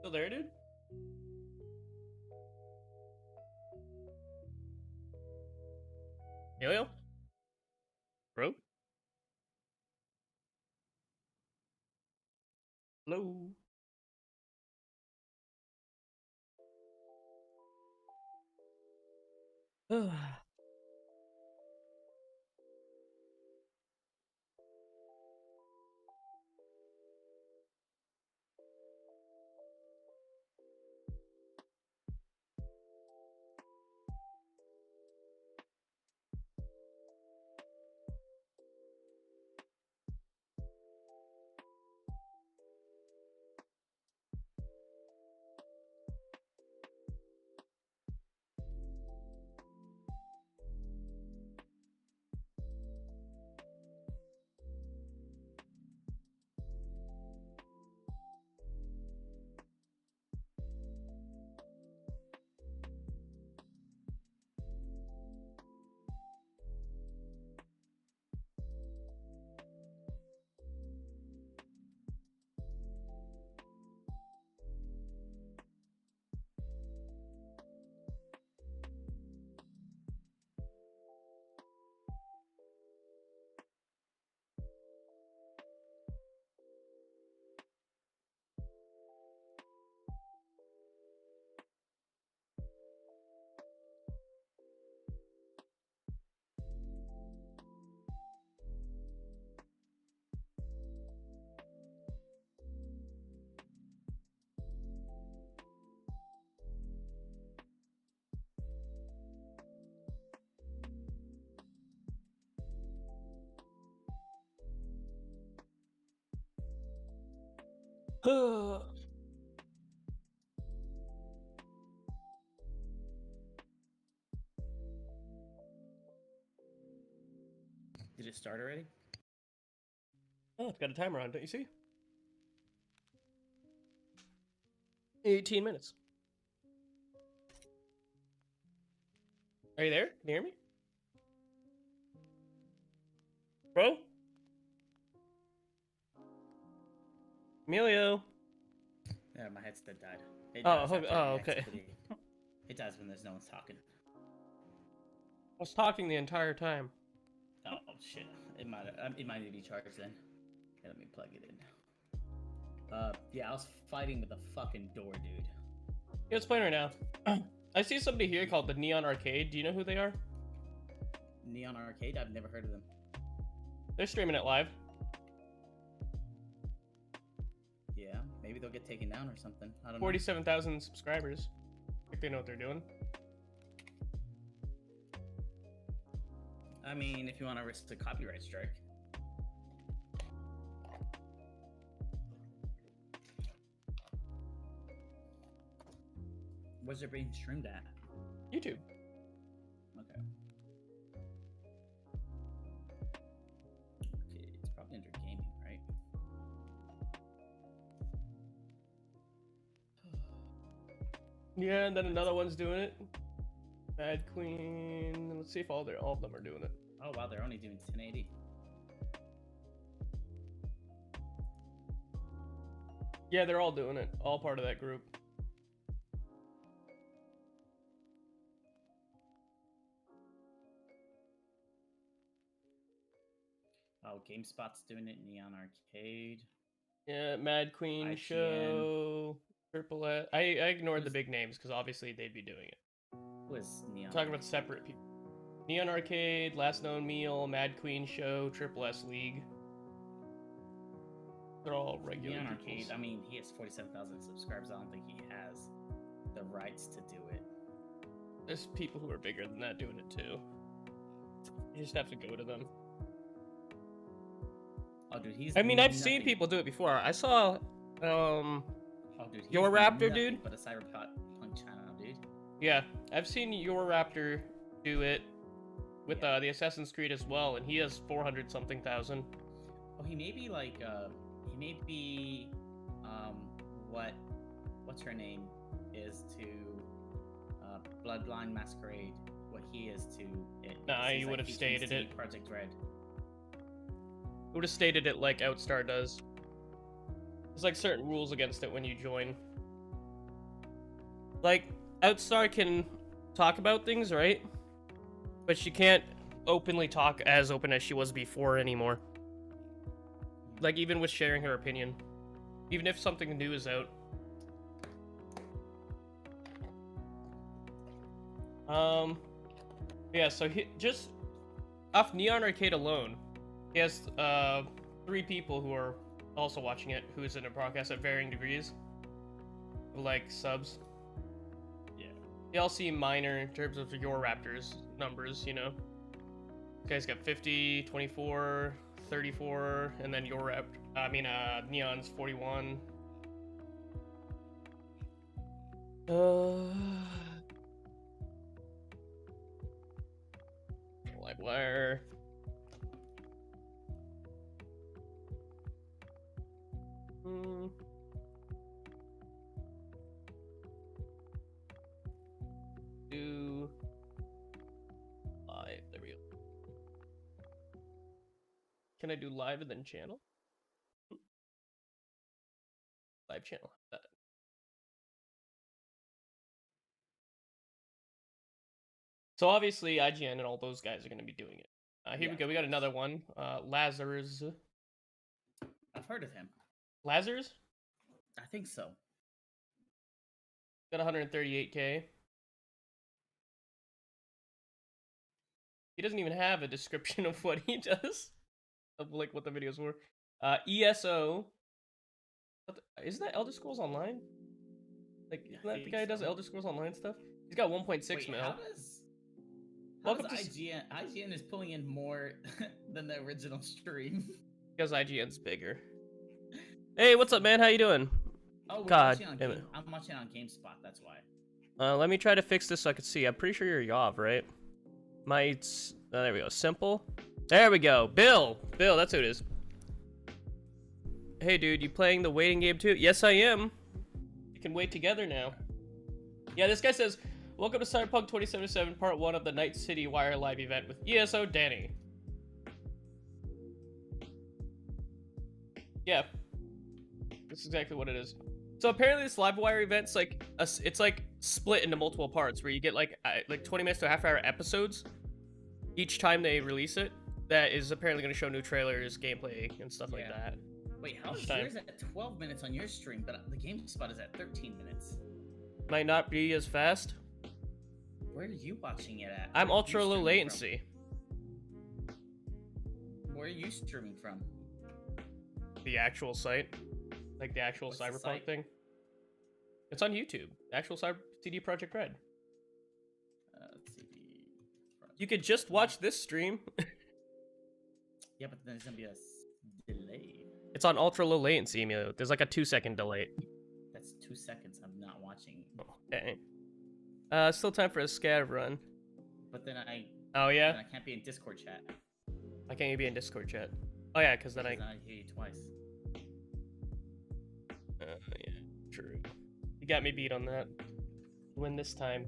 Still there, dude? Yo? Bro? Hello? Did it start already? Oh, it's got a timer on, don't you see? 18 minutes. Are you there? Can you hear me? Bro? Emilio? Yeah, my headset died. It Oh, dies after okay. activity. It dies when there's no one's talking. I was talking the entire time. Oh shit! It might need to be charged then. Okay, let me plug it in. Yeah, I was fighting with a fucking door, dude. Yeah, it's playing right now. I see somebody here called the Neon Arcade. Do you know who they are? Neon Arcade? I've never heard of them. They're streaming it live. Yeah, maybe they'll get taken down or something. I don't know. 47,000 subscribers. I think they know what they're doing. I mean, if you want to risk the copyright strike. Where's it being streamed at? YouTube. Okay. Okay, it's probably under gaming, right? Yeah, and then another one's doing it. Mad Queen. Let's see if all of them are doing it. Oh wow, they're only doing 1080. Yeah, they're all doing it. All part of that group. Oh, GameSpot's doing it. Neon Arcade. Yeah, Mad Queen IGN. Show. Triple S. I ignored the Who's- big names because obviously they'd be doing it. Who is Neon? I'm talking about separate people. Neon Arcade, Last Known Meal, Mad Queen Show, Triple S League. They're all regular Neon peoples. Arcade. I mean, he has 47,000 subscribers. I don't think he has the rights to do it. There's people who are bigger than that doing it too. You just have to go to them. Oh, dude, he's. I mean, I've seen nothing- people do it before. I saw, Oh, dude, he's Your Raptor, nothing dude? But a Cyberpunk channel, dude. yeah, I've seen Your Raptor do it with Yeah. the Assassin's Creed as well, and he has 400 something thousand. Oh, he may be like, he may be, what's her name is to, Bloodline Masquerade. What he is to it. Nah, because he's you like would have stated PTSD it. Project Red. Would have stated it like Outstar does. There's like certain rules against it when you join. like, Outstar can talk about things, right? But she can't openly talk as open as she was before anymore. Like, even with sharing her opinion. Even if something new is out. Yeah, so just off Neon Arcade alone, he has 3 people who are also watching it, who is in a broadcast at varying degrees, like subs. Yeah, they all seem minor in terms of your Raptors numbers, you know. This guy's got 50, 24, 34, and then your Neon's 41. Livewire. Do live. There we go. Can I do live and then channel? Live channel. So obviously IGN and all those guys are going to be doing it. Here we go. We got another one. Lazarus. I've heard of him. Lazarus? I think so. Got 138K. He doesn't even have a description of what he does. Of like what the videos were. ESO. Isn't that Elder Scrolls Online? Like, isn't that the guy who does Elder Scrolls Online stuff? He's got 1.6 mil. How does IGN? IGN is pulling in more than the original stream. Because IGN's bigger. Hey, what's up, man? How you doing? Oh, God, I'm watching on GameSpot. That's why. Let me try to fix this so I can see. I'm pretty sure you're Yav, right? There we go. Simple. There we go. Bill, that's who it is. Hey, dude, you playing the waiting game too? Yes, I am. You can wait together now. Yeah, this guy says, welcome to Cyberpunk 2077, part 1 of the Night City Wire live event with ESO Danny. Yeah. This is exactly what it is. So apparently this live wire event's like, it's like split into multiple parts where you get like 20 minutes to a half-hour episodes each time they release it. That is apparently going to show new trailers, gameplay, and stuff like that. Wait, how is yours at 12 minutes on your stream, but the GameSpot is at 13 minutes? Might not be as fast. Where are you watching it at? I'm ultra low latency. Where are you streaming from? The actual site. Like the actual Cyberpunk thing. It's on YouTube. Actual CD Projekt Red. You could just watch this stream. Yeah, but then there's gonna be a delay. It's on ultra low latency, Emilio. There's like a 2-second delay. That's 2 seconds. I'm not watching. Oh, dang. Still time for a scav run. But then Oh yeah. Then I can't be in Discord chat. Why can't you be in Discord chat? Oh yeah, because then I hear you twice. Yeah, true. You got me beat on that. Win this time.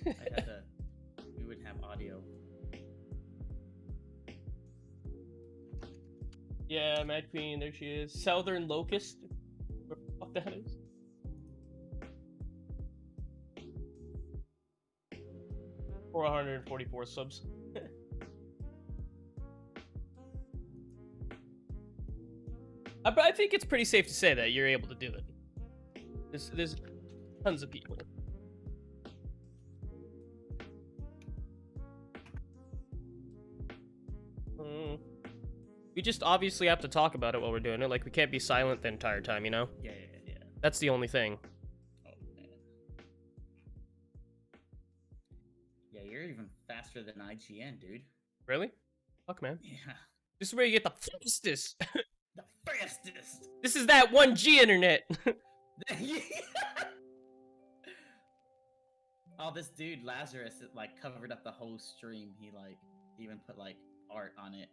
We would have audio. Yeah, Mad Queen, there she is. Southern Locust. Where the fuck that is? For 144 subs. I think it's pretty safe to say that you're able to do it. There's tons of people. We just obviously have to talk about it while we're doing it. Like, we can't be silent the entire time, you know? Yeah. That's the only thing. Oh, man. Yeah, you're even faster than IGN, dude. Really? Fuck, man. Yeah. This is where you get the fastest. The fastest. This is that 1G internet. Oh, this dude Lazarus like covered up the whole stream. He like even put like art on it.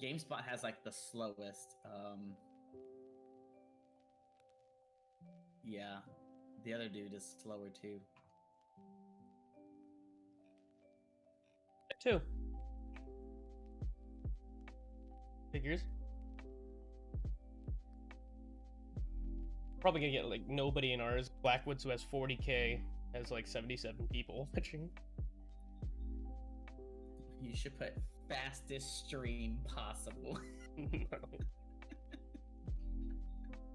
GameSpot has like the slowest. Yeah, the other dude is slower too. Too. Figures. Probably gonna get like nobody in ours. Blackwoods, who has 40K, has like 77 people watching. You should put fastest stream possible.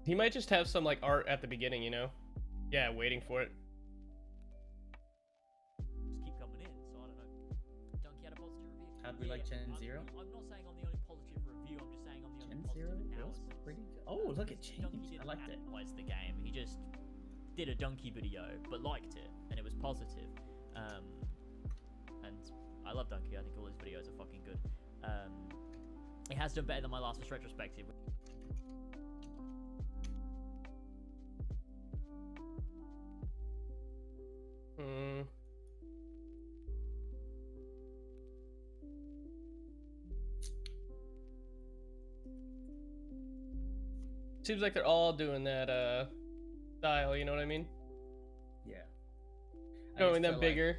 He might just have some like art at the beginning, you know? Yeah, waiting for it. Just keep coming in, so I don't know. Donkey had a positive review. How do we like Gen Zero? I'm not saying I'm the only positive review, I'm just saying I'm the only Gen positive Zero analysis. was pretty good. Oh, look at Donkey change. didn't I liked it. analyze the game, he just did a Donkey video, but liked it, and it was positive. And I love Donkey, I think all his videos are fucking good. It has done better than my last retrospective. Seems like they're all doing that style, you know what I mean? Yeah. Going them bigger.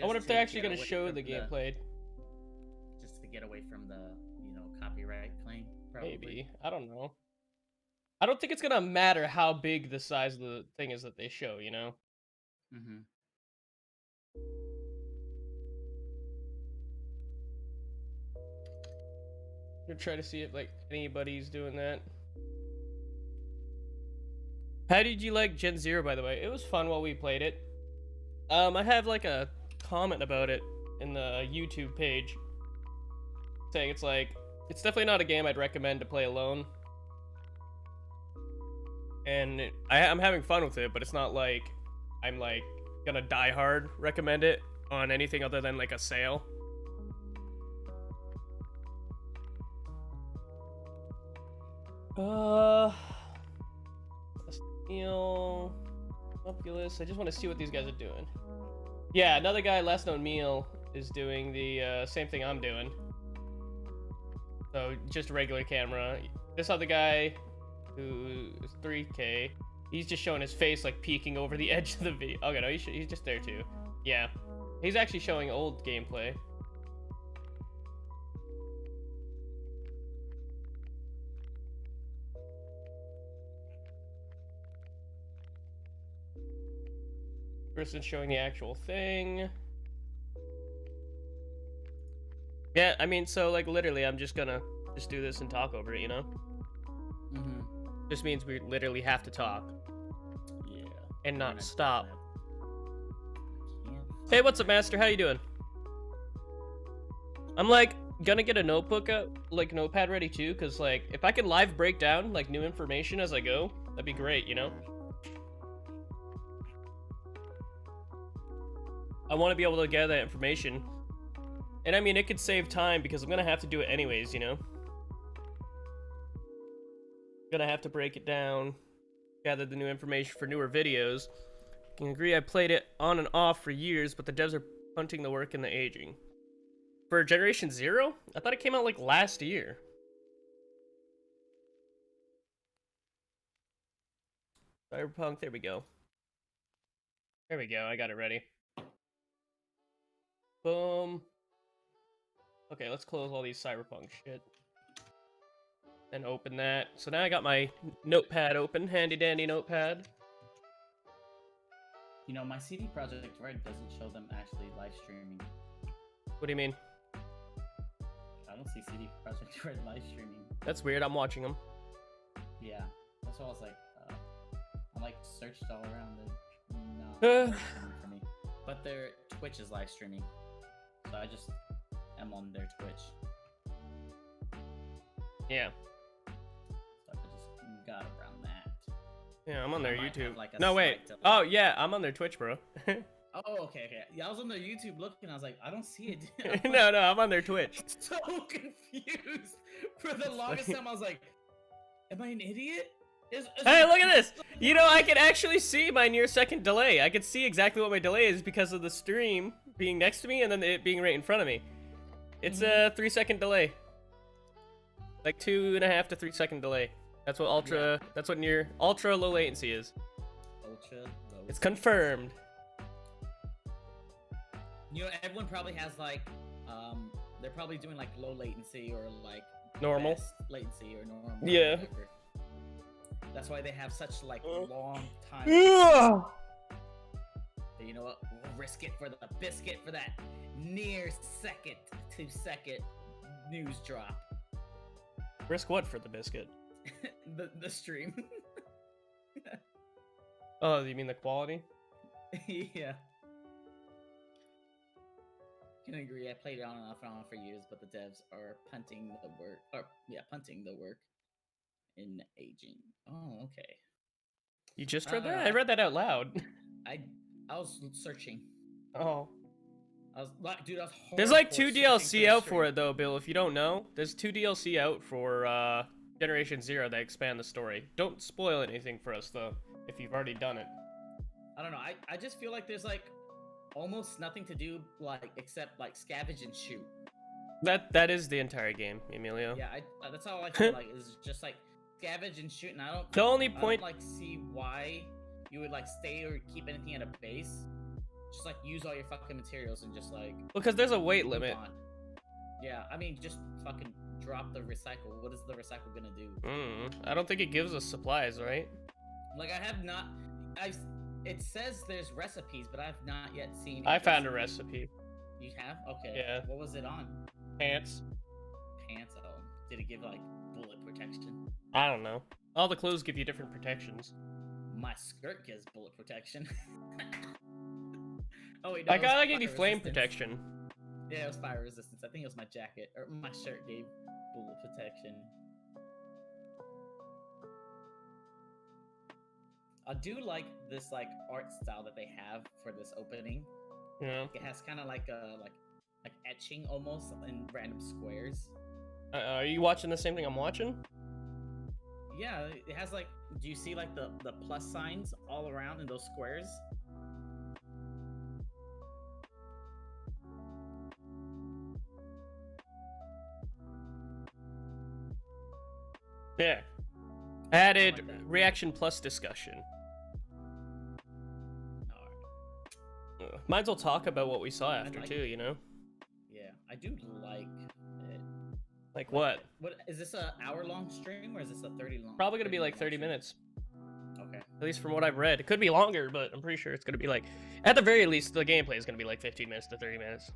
I wonder if they're actually gonna show the gameplay. gameplay. Just to get away from the, copyright claim, probably. Maybe. I don't know. I don't think it's gonna matter how big the size of the thing is that they show, you know? Mm-hmm. Gonna try to see if like anybody's doing that. How did you like Gen Zero, by the way? It was fun while we played it. I have like a comment about it in the YouTube page saying it's definitely not a game I'd recommend to play alone. And I'm having fun with it, but it's not like I'm like gonna die hard recommend it on anything other than like a sale. Meal, Opulus. I just want to see what these guys are doing. Yeah, another guy, last known Meal, is doing the same thing I'm doing. So just a regular camera. This other guy, who is 3K, he's just showing his face like peeking over the edge of the video. Okay, no, he's just there too. Yeah, he's actually showing old gameplay. Person showing the actual thing. Yeah, I mean, so like literally I'm just gonna do this and talk over it, you know? Mm-hmm. Just means we literally have to talk. Yeah. And not stop. Yeah. Hey, what's up, Master? How you doing? I'm like gonna get a notebook out, like notepad ready too, cause like if I can live break down like new information as I go, that'd be great, you know? I want to be able to gather that information. And I mean, it could save time because I'm going to have to do it anyways, you know? Gonna have to break it down, gather the new information for newer videos. I can agree I played it on and off for years, but the devs are punting the work and the aging. For Generation Zero? I thought it came out like last year. Cyberpunk, there we go. There we go, I got it ready. Boom. Okay, let's close all these Cyberpunk shit. Then open that. So now I got my notepad open, handy dandy notepad. You know, my CD Projekt Red doesn't show them actually live streaming. What do you mean? I don't see CD Projekt Red live streaming. That's weird, I'm watching them. Yeah, that's why I was like, I like searched all around and no, live streaming for me. But their Twitch is live streaming, so I just am on their Twitch. Yeah. So I just got around that. Yeah, I'm on their YouTube. Have, like, a no, wait. slight delay. Oh, yeah, I'm on their Twitch, bro. Oh, okay. Yeah, I was on their YouTube looking. I was like, I don't see it. No, I'm on their Twitch. So confused. For the longest time, I was like, am I an idiot? Hey, look at this! You know, I can actually see my near-second delay. I can see exactly what my delay is because of the stream being next to me and then it being right in front of me. It's a 3-second delay. Like 2.5 to 3 second delay. That's what that's what near ultra low latency is. Ultra low. It's confirmed. You know, everyone probably has like, they're probably doing like low latency or like Normal. best latency or normal. Yeah. Whatever. That's why they have such like long time. But you know what? We'll risk it for the biscuit for that near second to second news drop. Risk what for the biscuit? the stream. Oh, you mean the quality? Yeah. Can agree. I played it on and off for years, but the devs are punting the work. Punting the work in aging. Oh, okay. You just read that? I read that out loud. I was searching. Oh. I was like, dude, I was There's like 2 searching DLC the out for stream. it though, Bill. If you don't know, there's 2 DLC out for Generation Zero that expand the story. Don't spoil anything for us though, if you've already done it. I don't know. I just feel like there's like almost nothing to do like except like scavenge and shoot. That is the entire game, Emilio. Yeah, that's all I feel like is just like scavenge and shoot, and I don't. The only I don't, point, like see why you would like stay or keep anything at a base. Just like use all your fucking materials and just like. because there's a weight move limit. on. Yeah, I mean just fucking drop the recycle. What is the recycle gonna do? I don't think it gives us supplies, right? Like I have not. It says there's recipes, but I've not yet seen. I found a recipe. You have? Okay. Yeah. What was it on? Pants. Pants. Oh, did it give like bullet protection? I don't know. All the clothes give you different protections. My skirt gives bullet protection. Oh wait, no, I it was got to give you fire flame resistance. protection. Yeah, it was fire resistance. I think it was my jacket or my shirt gave bullet protection. I do like this like art style that they have for this opening. Yeah. It has kind of like a like etching almost in random squares. Are you watching the same thing I'm watching? Yeah, it has like. Do you see like the plus signs all around in those squares? Yeah. Added Like that. reaction plus discussion. Alright. Might as well talk about what we saw after like too, you know? Yeah, I do like it. Like what? What is this, a hour-long stream or is this a 30 long? Probably gonna be like 30 stream? minutes. Okay. At least from what I've read. It could be longer, but I'm pretty sure it's gonna be like, at the very least, the gameplay is gonna be like 15 minutes to 30 minutes.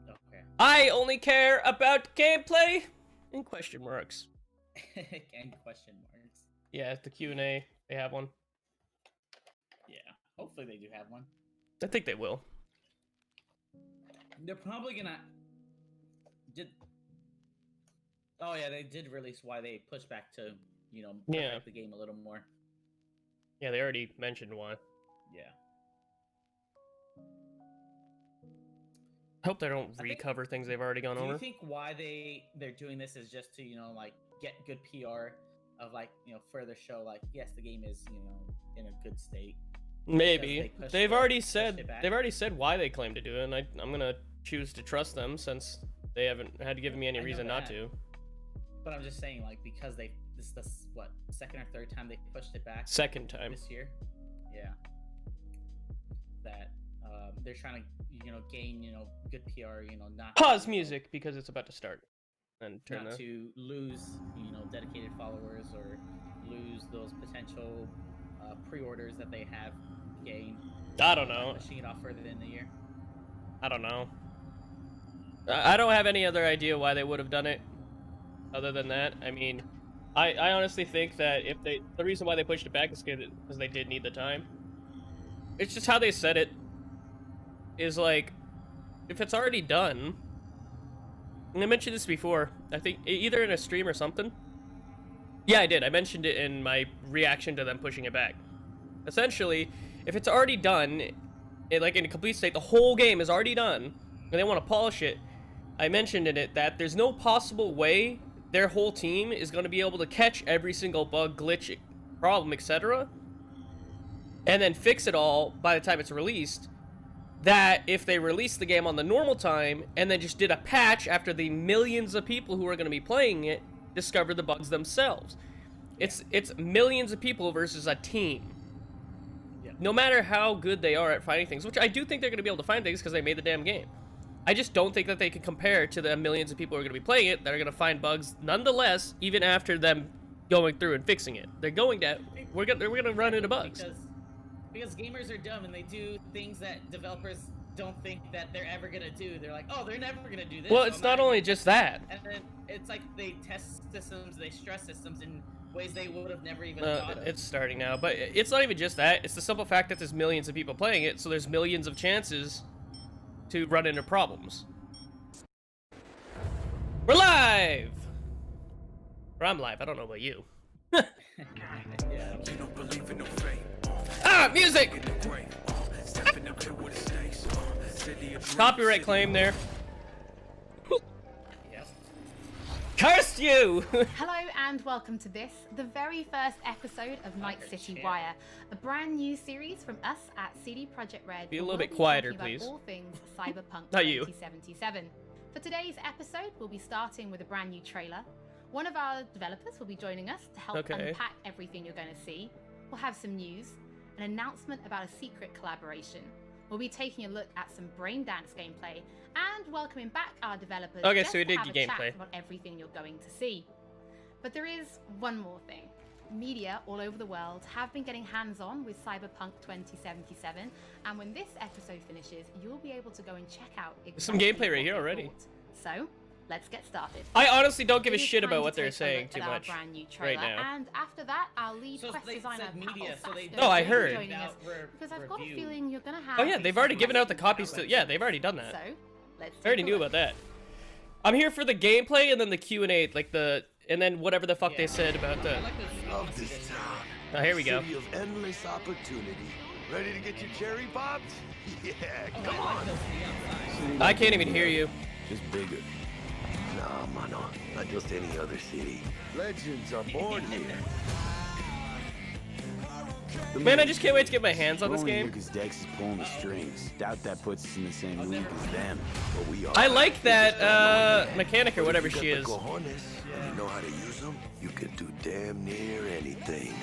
Okay. I only care about gameplay in question marks. And question marks. Yeah, the Q&A, they have one. Yeah. Hopefully they do have one. I think they will. They're probably gonna. Oh yeah, they did release why they pushed back to, you know, Yeah. perfect the game a little more. Yeah, they already mentioned why. Yeah. Hope they don't I think- recover things they've already gone Do over. you think why they're doing this is just to, you know, like get good PR of like, you know, further show like yes, the game is, you know, in a good state. Maybe. they pushed They've it- already pushed said it back. they've already said why they claim to do it, and I'm gonna choose to trust them since they haven't had to give me any I know reason not that. to. But I'm just saying, like, because this is the what, second or third time they pushed it back Second time. this year. Yeah. That they're trying to, you know, gain, you know, good PR, you know, not Pause to, music because it's about to start. And turn not the to lose, you know, dedicated followers or lose those potential pre-orders that they have gained. I don't by know. Pushing it off further in the year. I don't know. I don't have any other idea why they would have done it other than that. I mean, I honestly think that if the reason why they pushed it back is because they did need the time. It's just how they said it is like, if it's already done, and I mentioned this before, I think either in a stream or something. Yeah, I did. I mentioned it in my reaction to them pushing it back. Essentially, if it's already done, like in a complete state, the whole game is already done, and they want to polish it, I mentioned in it that there's no possible way their whole team is going to be able to catch every single bug, glitch, problem, etc., and then fix it all by the time it's released. That if they released the game on the normal time and then just did a patch after the millions of people who are going to be playing it discover the bugs themselves. It's millions of people versus a team. Yeah. No matter how good they are at finding things, which I do think they're going to be able to find things because they made the damn game. I just don't think that they can compare to the millions of people who are going to be playing it that are going to find bugs nonetheless, even after them going through and fixing it. They're going to. We're gonna run into bugs. Because gamers are dumb and they do things that developers don't think that they're ever gonna do. They're like, oh, they're never gonna do this. Well, so it's I'm not only just that. And then it's like they test systems, they stress systems in ways they would have never even thought of. It's starting now, but it's not even just that. It's the simple fact that there's millions of people playing it, so there's millions of chances to run into problems. We're live! Or I'm live, I don't know about you. Ah, music! Copyright claim there. Cursed you! Hello and welcome to this, the very first episode of Night City Wire, a brand new series from us at CD Projekt Red. Be a little bit quieter, please. All things Cyberpunk Not you. 2077. For today's episode, we'll be starting with a brand new trailer. One of our developers will be joining us to help unpack everything you're going to see. We'll have some news, an announcement about a secret collaboration. We'll be taking a look at some brain dance gameplay and welcoming back our developers. Okay, just so we to did have a gameplay chat about everything you're going to see. But there is one more thing. Media all over the world have been getting hands-on with Cyberpunk 2077, and when this episode finishes, you'll be able to go and check out some gameplay right here already. So, let's get started. I honestly don't give a It is shit time about to what they're take a saying look too at our much brand new right trailer, now. And after that, our lead So quest they designer, said media, so they No, I heard. joining us, because I've got a feeling you're gonna have. Oh yeah, they've already given out the copies to. Yeah, they've already done that. So, let's. I already knew about that. I'm here for the gameplay and then the Q&A, like and then whatever the fuck they said about the. Of this town. Oh, here we go. City of endless opportunity. Ready to get your cherry popped? Yeah, come on. I can't even hear you. Just bigger. Nah, mano. Not just any other city. Legends are born here. Man, I just can't wait to get my hands on this game. Because Dex is pulling the strings. Doubt that puts us in the same league as them. But we are. I like that mechanic or whatever she is. Cojones, and you know how to use them? You can do damn near anything.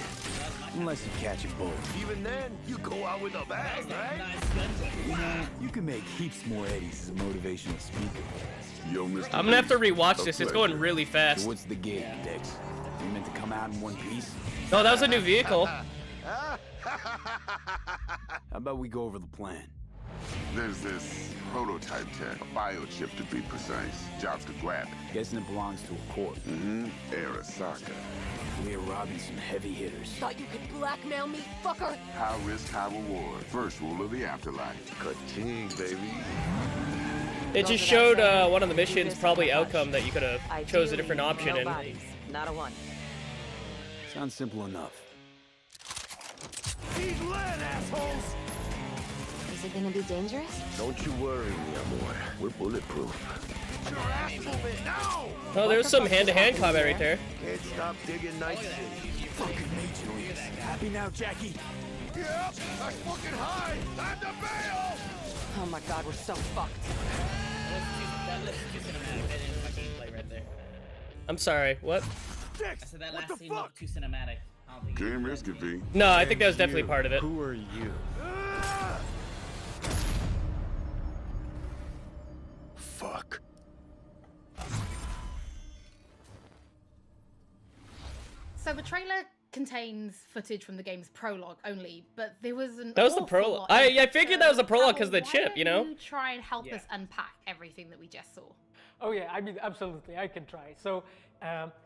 Unless you catch a bull. Even then, you go out with a bang, right? You can make heaps more eddies as a motivational speaker. Yo, Mr. I'm gonna have to rewatch this. It's going really So fast. what's the game, Dex? You meant to come out in one piece? Oh, that was a new vehicle. How about we go over the plan? There's this prototype tech, a biochip to be precise. Jobs to grab it. Guessing it belongs to a corp. Arasaka. We're robbing some heavy hitters. Thought you could blackmail me, fucker? High risk, high reward. First rule of the afterlife. Ka-ching, baby. It just showed one of the missions, probably outcome, that you could have chose a different option. No bodies, not a one. Sounds simple enough. He's lead, assholes! Is it gonna be dangerous? Don't you worry, mi amor. We're bulletproof. Get your ass moving now! Oh, there's some hand-to-hand combat right there. Can't stop digging Night City. Fucking major leagues. Happy now, Jackie? Yep, that's fucking high! Time to bail! Oh my god, we're so fucked. That looks too cinematic. I didn't fucking play right there. I'm sorry, what? I said that last scene looked too cinematic. I don't think it Game was risky, V. No, I think that was definitely part of it. Who are you? Fuck. So the trailer contains footage from the game's prologue only, but there was an. That was the awful prologue. lot I in figured it. that was the prologue Hal, because of the why chip, don't you know? You try and help us unpack everything that we just saw. Oh yeah, I mean, absolutely, I can try. So,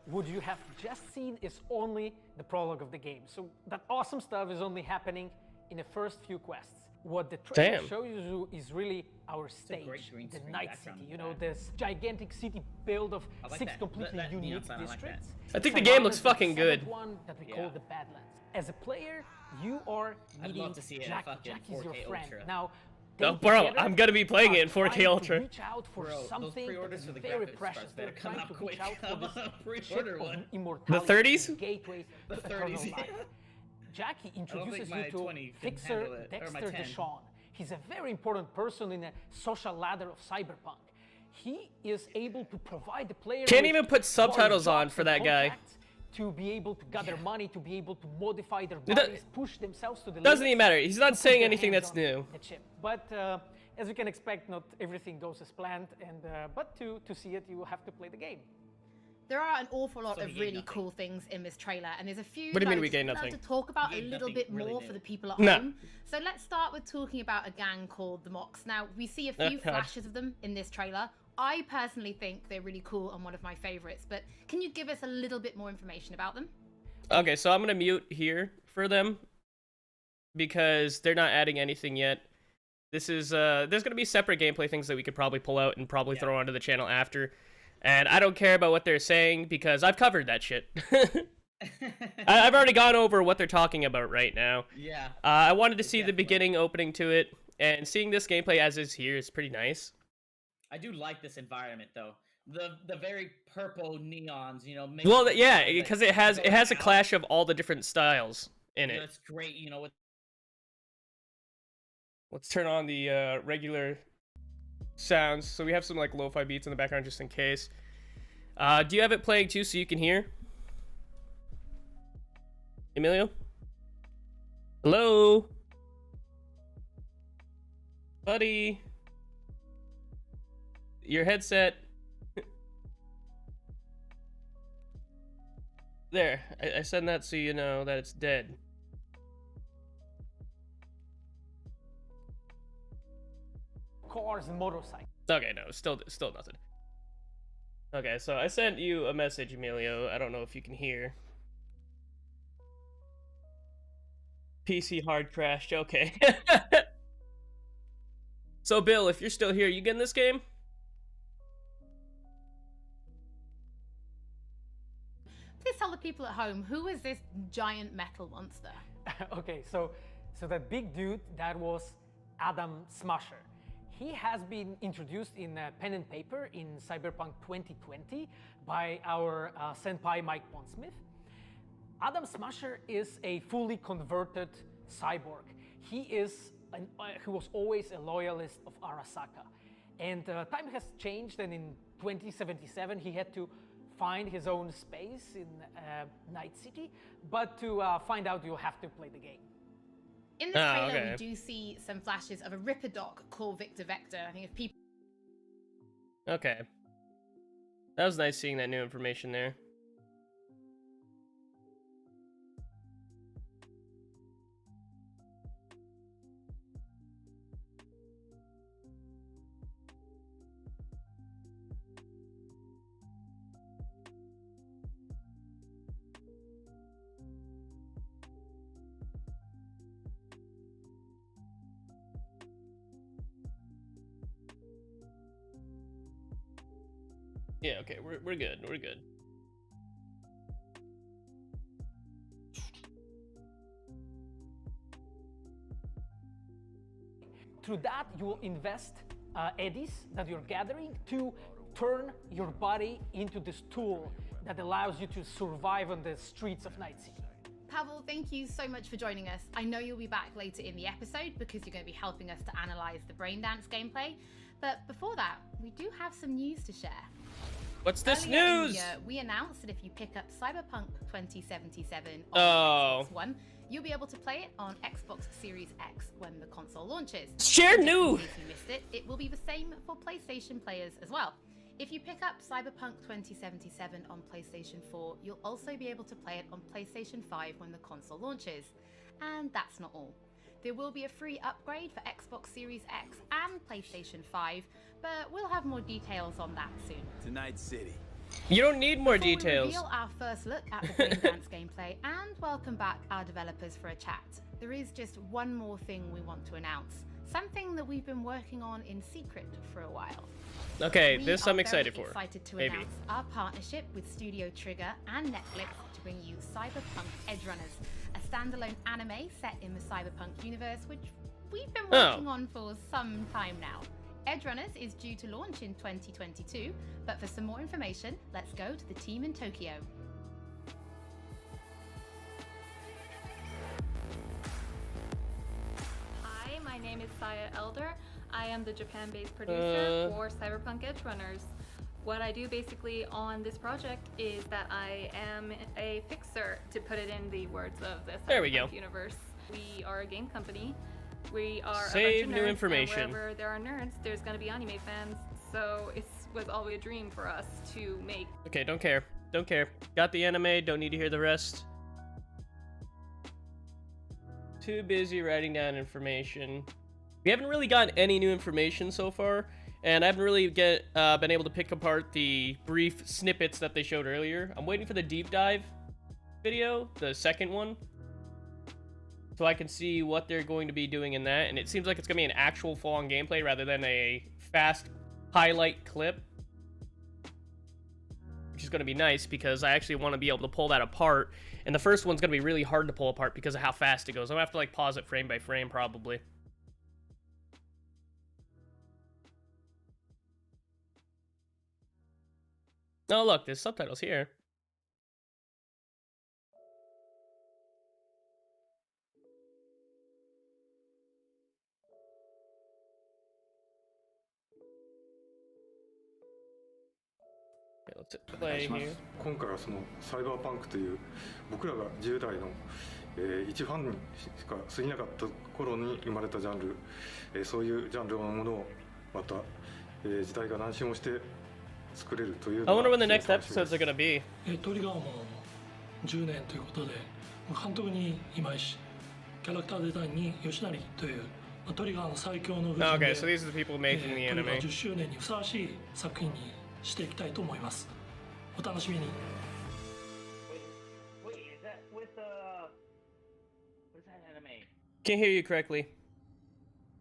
what you have just seen is only the prologue of the game. So that awesome stuff is only happening in the first few quests. What the trailer Damn. shows you is really our stage, great green the screen Night background City. in You the know, back. this gigantic city built of I like 6 that. completely That neon unique sign, I like that. districts. I think the surrounded game looks by fucking the good. seventh one that we Yeah. call the Badlands. As a player, you are I'd meeting love to see it in Jackie. fucking Jackie's your 4K friend. Ultra. Now, Oh, they bro, together I'm gonna be playing it in are 4K trying to Ultra. reach out for Bro, those something pre-orders that for is the very graphics precious. cards They're better come trying out to quick. reach out for I'm this gonna chip pre-order of one. immortality, 30s? the gateway The to eternal 30s, life. Jackie introduces my you to 20 can Fixer handle it, or my Dexter 10. Deshawn. He's a very important person in the social ladder of Cyberpunk. He is able to provide the player Can't with even put subtitles on jobs for and that guy. contracts to be able to gather money, to be able to modify their do- bodies, push themselves to the Doesn't limits, even matter. He's not to put saying their anything hands that's on new. the chip. But as you can expect, not everything goes as planned, and but to see it, you have to play the game. There are an awful lot So of he gained really nothing. cool things in this trailer, and there's a few What do you that mean I we just gained would love nothing? to talk about We a gained little nothing bit really more new. for the people at No. home. So let's start with talking about a gang called the Mox. Now, we see a few God. flashes of them in this trailer. I personally think they're really cool and one of my favorites, but can you give us a little bit more information about them? Okay, so I'm gonna mute here for them because they're not adding anything yet. This is there's gonna be separate gameplay things that we could probably pull out and probably throw onto the channel after. And I don't care about what they're saying because I've covered that shit. I've already gone over what they're talking about right now. Yeah. I wanted to see the Definitely. beginning opening to it, and seeing this gameplay as is here is pretty nice. I do like this environment though. The very purple neons, you know. Well, yeah, because it has a clash of all the different styles in it. That's great, you know. With Let's turn on the regular sounds. So we have some like lo-fi beats in the background just in case. Do you have it playing too so you can hear? Emilio? Hello? Buddy? Your headset. There, I said that so you know that it's dead. Cars and motorcycles. Okay, no, still nothing. Okay, so I sent you a message, Emilio. I don't know if you can hear. PC hard crashed. Okay. So, Bill, if you're still here, you getting this game? Please tell the people at home, who is this giant metal monster? Okay, so that big dude, that was Adam Smasher. He has been introduced in pen and paper in Cyberpunk 2020 by our senpai Mike Pondsmith. Adam Smasher is a fully converted cyborg. He was always a loyalist of Arasaka. And time has changed, and in 2077 he had to find his own space in Night City. But to find out, you'll have to play the game. In this trailer, we do see some flashes of a Ripper dock called Victor Vector. I think if people... Okay. That was nice seeing that new information there. Yeah, okay, we're good. We're good. Through that, you will invest eddies that you're gathering to turn your body into this tool that allows you to survive on the streets of Night City. Pavel, thank you so much for joining us. I know you'll be back later in the episode because you're going to be helping us to analyze the Braindance gameplay. But before that, we do have some news to share. What's this Earlier in the news? year, we announced that if you pick up Cyberpunk 2077 on Xbox One, you'll be able to play it on Xbox Series X when the console launches. Share Just news! in case you missed it, it will be the same for PlayStation players as well. If you pick up Cyberpunk 2077 on PlayStation 4, you'll also be able to play it on PlayStation 5 when the console launches. And that's not all. There will be a free upgrade for Xbox Series X and PlayStation 5, but we'll have more details on that soon. To Night City. You don't need more Before we details. reveal our first look at the Braindance gameplay and welcome back our developers for a chat, there is just one more thing we want to announce. Something that we've been working on in secret for a while. Okay, We this are I'm excited very for. excited to Maybe. announce our partnership with Studio Trigger and Netflix to bring you Cyberpunk Edgerunners, a standalone anime set in the Cyberpunk universe, which we've been working on for some time now. Edgerunners is due to launch in 2022, but for some more information, let's go to the team in Tokyo. Hi, my name is Saya Elder. I am the Japan-based producer for Cyberpunk Edgerunners. What I do basically on this project is that I am a fixer, to put it in the words of the Cyberpunk universe. We are a game company. We are Save a bunch of new nerds, information. And wherever there are nerds, there's going to be anime fans. So it was always a dream for us to make. Okay, don't care. Don't care. Got the anime, don't need to hear the rest. Too busy writing down information. We haven't really gotten any new information so far, and I haven't really been able to pick apart the brief snippets that they showed earlier. I'm waiting for the deep dive video, the second one, so I can see what they're going to be doing in that, and it seems like it's going to be an actual full-on gameplay rather than a fast highlight clip, which is going to be nice because I actually want to be able to pull that apart, and the first one's going to be really hard to pull apart because of how fast it goes. I'm going to have to like pause it frame by frame probably. Oh look, there's subtitles here. Let's play here. 今回はそのサイバーパンクという僕らが10代の、一ファンにしか過ぎなかった頃に生まれたジャンル、そういうジャンルのものをまた、時代が何周もして作れるという。I wonder when the next episodes are gonna be. トリガーも10年ということで、監督に今井氏、キャラクターデザインに吉成というトリガーの最強の夫人で、Okay, so these are the people making the anime. 10周年にふさわしい作品にしていきたいと思います。お楽しみに。Wait, is that with what is that anime? Can't hear you correctly.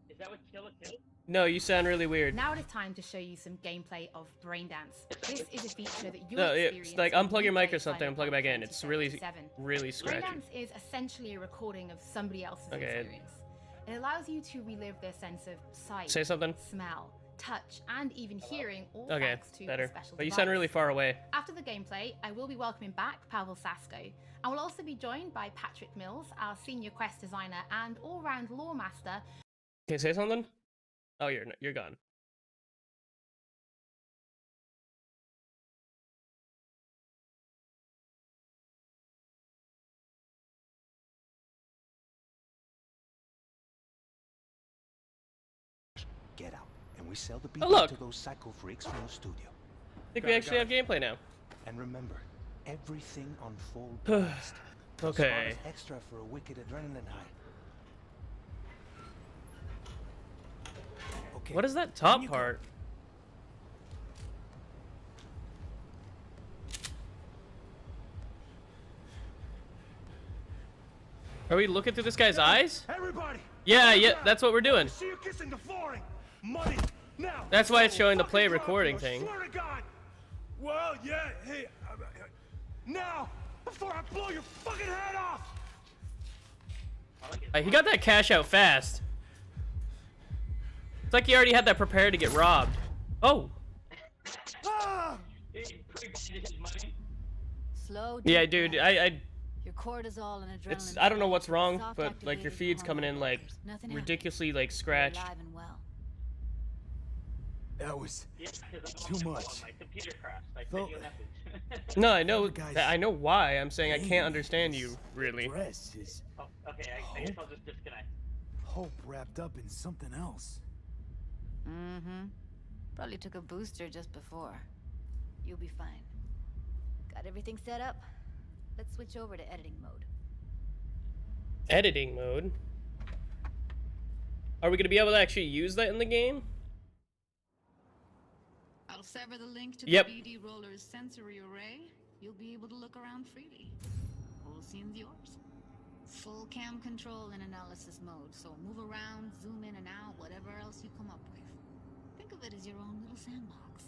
Is that with Kill la Kill? No, you sound really weird. Now it is time to show you some gameplay of Braindance. This is a feature that you'll No, experience. it's like unplug your mic or something and plug it back in. It's really scratchy. Braindance is essentially a recording of somebody else's experience. It allows you to relive their sense of sight, Say something. smell, touch, and even hearing, all Okay, thanks to better. a special But you device. sound really far away. After the gameplay, I will be welcoming back Pavel Sasko, and we'll also be joined by Patrick Mills, our senior quest designer and all-round lore master. Can you say something? Oh, you're gone. Get out, and we sell the Oh, look. to those psycho freaks from the studio. I think we actually have gameplay now. And remember, everything on full blast. Okay. Extra for a wicked adrenaline high. Okay. What is that top part? Are we looking through this guy's eyes? Everybody. Yeah, that's what we're doing. See you kissing the flooring. Money now. That's why it's showing the play recording thing. Swear to God. Well, yeah. Hey, now before I blow your fucking head off. He got that cash out fast. It's like he already had that prepared to get robbed. Oh. Slow. Yeah, dude. Your cortisol and adrenaline. I don't know what's wrong, but like your feed's coming in like ridiculously like scratched. That was too much. My computer crashed. I sent you a message. No, I know why. I'm saying I can't understand you really. Oh, okay, I guess I'll just disconnect. Hope wrapped up in something else. Mm-hmm. Probably took a booster just before. You'll be fine. Got everything set up? Let's switch over to editing mode. Editing mode? Are we gonna be able to actually use that in the game? I'll sever the link to Yep. the BD Roller's sensory array. You'll be able to look around freely. Whole scene's yours. Full cam control in analysis mode, so move around, zoom in and out, whatever else you come up with. Think of it as your own little sandbox.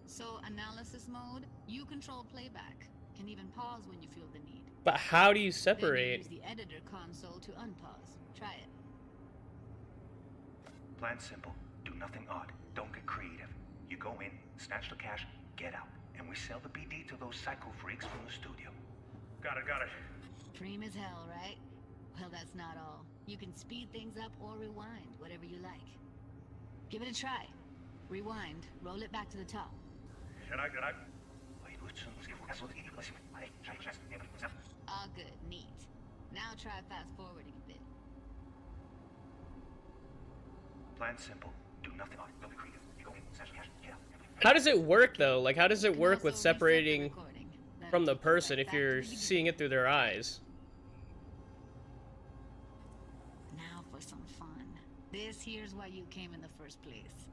So analysis mode, you control playback. Can even pause when you feel the need. But how do you Then you separate? use the editor console to unpause. Try it. Plan simple. Do nothing odd. Don't get creative. You go in, snatch the cash, get out, and we sell the BD to those psycho freaks from the studio. Got it. Dream as hell, right? Well, that's not all. You can speed things up or rewind, whatever you like. Give it a try. Rewind, roll it back to the top. All good, neat. Now try fast forwarding a bit. Plan simple. Do nothing odd. Don't be creative. You go in, snatch the cash, get out. How does it work though? Like how does it work with separating from the person if you're seeing it through their eyes. Now for some fun. This here's why you came in the first place.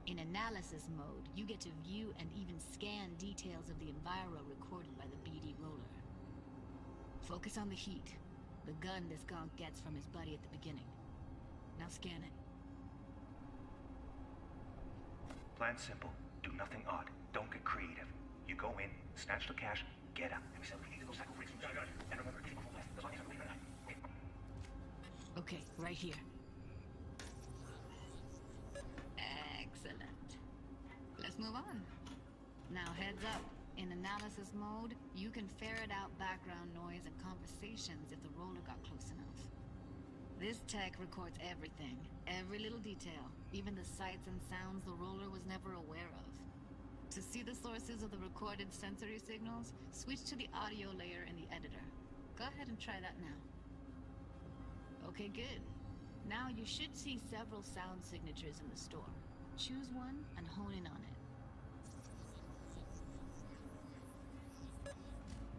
In analysis mode, you get to view and even scan details of the enviro recorded by the BD roller. Focus on the heat, the gun this gonk gets from his buddy at the beginning. Now scan it. Plan simple. Do nothing odd. Don't get creative. You go in, snatch the cash, get out. And we sell the those cycle freaks from Cardioid. And remember, keep cool less. There's only something like that. Okay, right here. Excellent. Let's move on. Now heads up. In analysis mode, you can ferret out background noise and conversations if the roller got close enough. This tech records everything, every little detail, even the sights and sounds the roller was never aware of. To see the sources of the recorded sensory signals, switch to the audio layer in the editor. Go ahead and try that now. Okay, good. Now you should see several sound signatures in the store. Choose one and hone in on it.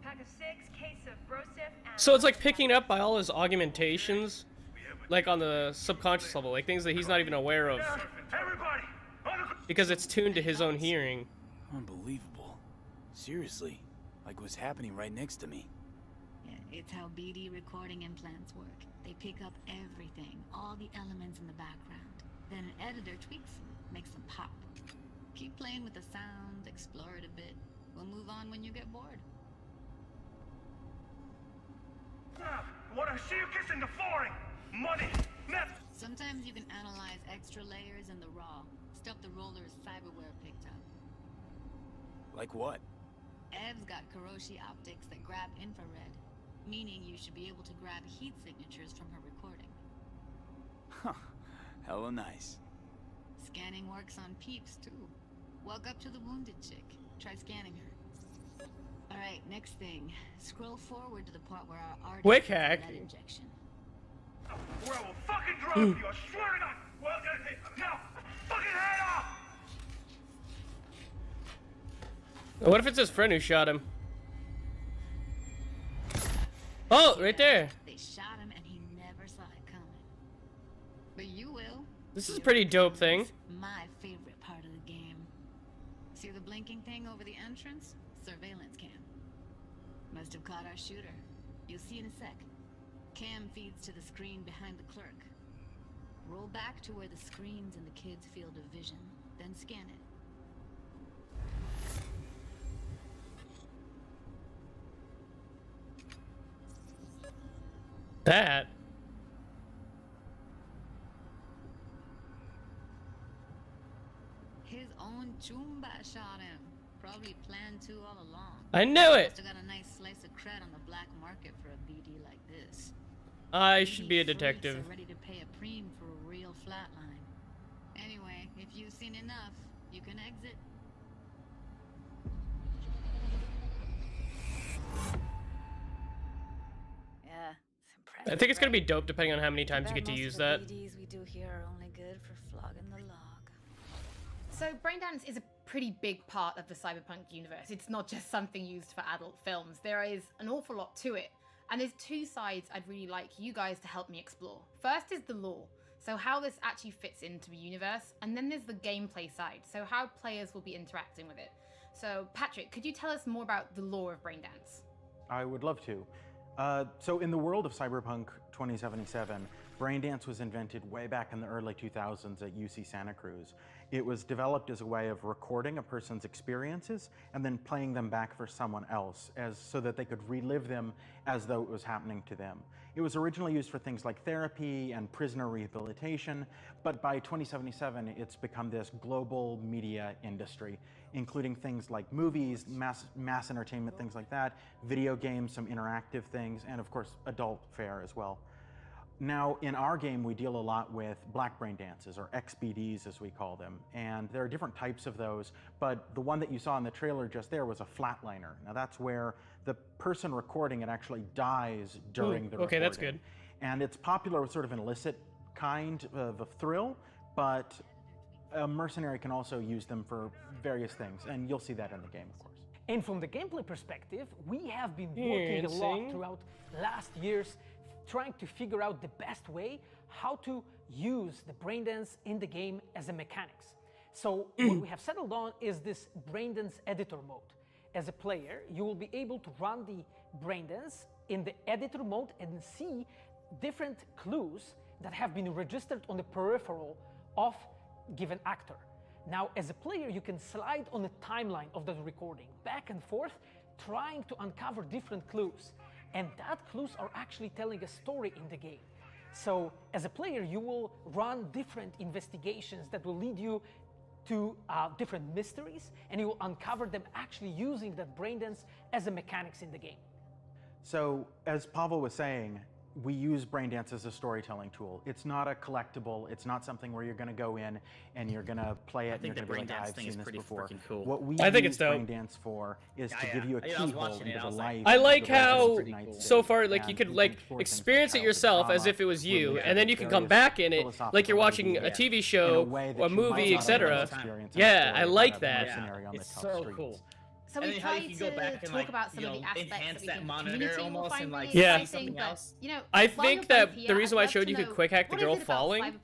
Pack of 6, case of Brosif, and So it's like picking up by all his augmentations, like on the subconscious level, like things that he's not even aware of. Because it's tuned to his own hearing. Unbelievable. Seriously, like what's happening right next to me. Yeah, it's how BD recording implants work. They pick up everything, all the elements in the background. Then an editor tweaks them, makes them pop. Keep playing with the sound, explore it a bit. We'll move on when you get bored. What I see you kissing the flooring! Money! Net! Sometimes you can analyze extra layers in the raw, stuff the roller's cyberware picked up. Like what? Ev's got Kiroshi optics that grab infrared, meaning you should be able to grab heat signatures from her recording. Huh. Hella nice. Scanning works on peeps, too. Walk up to the wounded chick. Try scanning her. Alright, next thing. Scroll forward to the part where our artist Quick gets a hack. lead injection. Or I will fucking drop you, I swear to God! Well, now, fucking head off! What if it's his friend who shot him? Oh, right there. They shot him and he never saw it coming. But you will. This is a pretty dope thing. My favorite part of the game. See the blinking thing over the entrance? Surveillance cam. Must have caught our shooter. You'll see in a sec. Cam feeds to the screen behind the clerk. Roll back to where the screen's in the kid's field of vision, then scan it. That. His own Chumba shot him. Probably planned to all along. I knew it. Must have got a nice slice of cred on the black market for a BD like this. I should be a detective. Freaks are ready to pay a preem for a real flatline. Anyway, if you've seen enough, you can exit. Yeah, it's impressive. I think it's gonna be dope depending on how many times you get to Most use of the that. BDs we do here are only good for flogging the log. So Braindance is a pretty big part of the Cyberpunk universe. It's not just something used for adult films. There is an awful lot to it. And there's two sides I'd really like you guys to help me explore. First is the lore, so how this actually fits into the universe, and then there's the gameplay side, so how players will be interacting with it. So Patrick, could you tell us more about the lore of Braindance? I would love to. So in the world of Cyberpunk 2077, Braindance was invented way back in the early 2000s at UC Santa Cruz. It was developed as a way of recording a person's experiences and then playing them back for someone else so that they could relive them as though it was happening to them. It was originally used for things like therapy and prisoner rehabilitation, but by 2077, it's become this global media industry, including things like movies, mass entertainment, things like that, video games, some interactive things, and of course, adult fare as well. Now, in our game, we deal a lot with black brain dances, or XBDs as we call them, and there are different types of those, but the one that you saw in the trailer just there was a flatliner. Now that's where the person recording it actually dies during the recording. Okay, that's good. And it's popular with sort of an illicit kind of a thrill, but a mercenary can also use them for various things, and you'll see that in the game, of course. And from the gameplay perspective, we have been working a lot throughout last years, trying to figure out the best way how to use the braindance in the game as a mechanics. So what we have settled on is this braindance editor mode. As a player, you will be able to run the braindance in the editor mode and see different clues that have been registered on the peripheral of given actor. Now, as a player, you can slide on the timeline of the recording back and forth, trying to uncover different clues. And that clues are actually telling a story in the game. So as a player, you will run different investigations that will lead you to different mysteries, and you will uncover them actually using that braindance as a mechanics in the game. So as Pavel was saying, we use braindance as a storytelling tool. It's not a collectible. It's not something where you're going to go in and you're going to play it and you're going to be like, I've seen this before. Cool. What we I think use it's dope. braindance for is to give you a keyhole into the life. I like how night so far, like, you could like experience it yourself as if it was you, and then you can come back in it like you're watching a TV show, a movie, etc. Yeah, I like that. It's so cool. So we tried to talk about some of the aspects enhance that that monitor almost and like yeah. something else. You know, I think that the reason why I showed you could quick hack the girl falling.